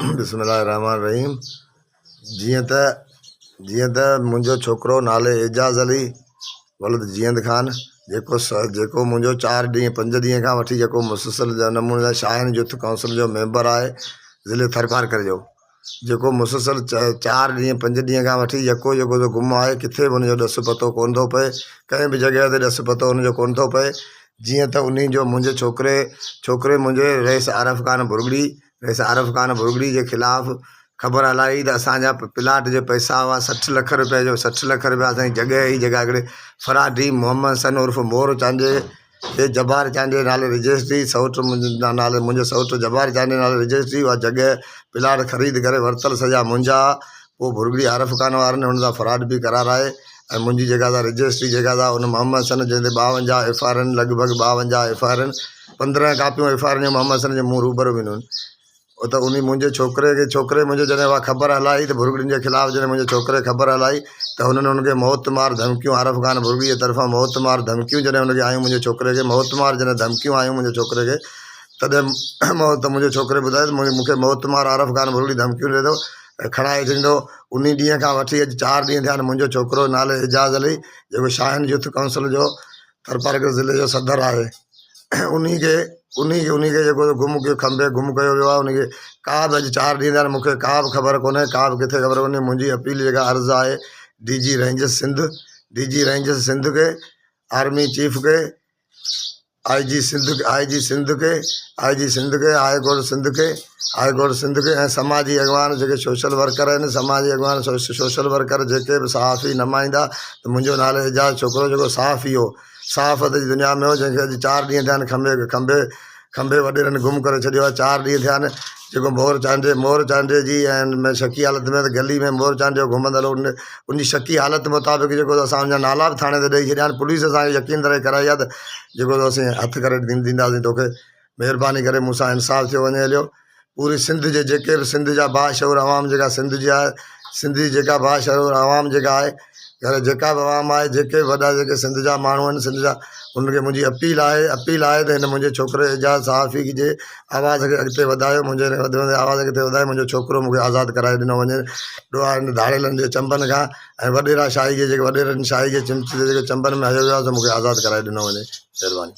बिस्मिल्लाहिर्रहमानिर्रहीम। जीअं त मुंहिंजो छोकिरो नाले एजाज़ अली वलद जीअंद ख़ान जेको मुंहिंजो 4 ॾींहं 5 ॾींहं खां वठी जेको मुसलसल नमूने सां शाहिन यूथ काउंसिल जो मेंबर आहे ज़िले थरपारकर जो, जेको मुसलसल 4 ॾींहं 5 ॾींहं खां वठी जेको गुम आहे, किथे बि हुनजो ॾस पतो कोन थो पए, कंहिं बि जॻह ते ॾस पतो हुनजो कोन थो पए। जीअं त उन जो मुंहिंजे छोकिरे मुंहिंजे रईस आरिफ़ ख़ान बुरगड़ी जे ख़िलाफ़ु ख़बर हलाई त असांजा प्लाट जे पैसा हुआ 60 लख रुपए जो। 60 लख रुपया असांजी जॻह हिकिड़े फराडी मोहम्मद सन उर्फ़ मोर चांजे जे जबार चांजे नाले रजिस्ट्री मुंहिंजे सौट जबार चांजे नाले रजिस्ट्री, उहा जॻह प्लाट ख़रीद करे वरितल सॼा मुंहिंजा। पोइ बुरगड़ी आरिफ़ ख़ान वारनि हुन सां फ्रॉड बि कराराए ऐं मुंहिंजी जेका रजिस्ट्री जेका हुन मोहम्मद सन जंहिंते 52 FIR आहिनि, लॻभॻि 52 FIR आहिनि, 15 कापियूं FIR जो मोहम्मद सन जे मूं रूबरू बि आहिनि। त उन मुंहिंजे छोकिरे मुंहिंजे जॾहिं उहा ख़बर हलाई त बुरगड़ियुनि जे ख़िलाफ़ु जॾहिं मुंहिंजे छोकिरे ख़बर हलाई त हुननि हुनखे मौतमार धमकियूं, आरिफ़ ख़ान बुरगड़ी जे तरफ़ां मौतमार धमकियूं जॾहिं हुनखे आयूं, मुंहिंजे छोकिरे खे मौतमार जॾहिं धमकियूं आयूं मुंहिंजे छोकिरे खे, तॾहिं मुंहिंजे छोकिरे ॿुधायो त मूंखे मौतमार आरिफ़ ख़ान बुरगड़ी धमकियूं ॾिए थो, खणाए थींदो। उन ॾींहं खां वठी अॼु 4 ॾींहं थिया आहिनि। मुंहिंजो छोकिरो नाले एजाज़ अली जेको शाहिन यूथ काउंसिल जो थरपारकर ज़िले जो सदर आहे, उन खे जेको गुम कयो वियो आहे, उनखे का बि अॼु 4 ॾींहं थिया आहिनि, मूंखे का बि ख़बर कोन्हे, का बि किथे ख़बर कोन्हे। मुंहिंजी अपील जेका अर्ज़ु आहे DG रेंजर्स सिंध खे, आर्मी चीफ खे, IG सिंध खे, हाई कोर्ट सिंध खे ऐं समाजी अॻवान जेके सोशल वर्कर आहिनि, सोशल वर्कर जेके बि सहाफ़ी नुमाइंदा, त मुंहिंजो नालो एजाज़ छोकिरो जेको सहाफ़ी हो, सहाफ़त जी दुनिया में हो, जंहिंखे अॼु 4 ॾींहं थिया आहिनि खंबे वॾेरनि गुम करे छॾियो आहे। 4 ॾींहं थिया आहिनि जेको मोर चांडे जी ऐं शकी हालत में, त गली में मोर चांडे घुमंदड़ उन शकी हालत मुताबिक़ जेको असां उनजा नाला बि थाणे ते ॾेई छॾिया आहिनि। पुलिस असांखे यकीन करे कराई आहे त जेको असीं हथु करे ॾींदासीं तोखे, महिरबानी करे मूंसां इंसाफ़ थियो वञे हलियो। पूरी सिंध जे जेके बि सिंध जा बाशऊर आवाम जेका सिंध जी आहे, सिंधी जेका बाशऊर आवाम जेका आहे, जेका बि आवाम आहे, जेके वॾा जेके सिंध जा माण्हू आहिनि, सिंध जा, उनखे मुंहिंजी अपील आहे त हिन मुंहिंजे छोकिरे एजाज़ सहाफ़ी जे आवाज़ खे अॻिते वधायो, मुंहिंजे वधंदे आवाज़ खे अॻिते वधाए मुंहिंजो छोकिरो मूंखे आज़ादु कराए ॾिनो वञे हिन धाड़ेलनि जे चंबनि खां ऐं वॾेरनि शाही जे जेके चमचे जे जेके चंबनि में हलियो वियो आहे, त मूंखे आज़ादु कराए ॾिनो वञे। महिरबानी।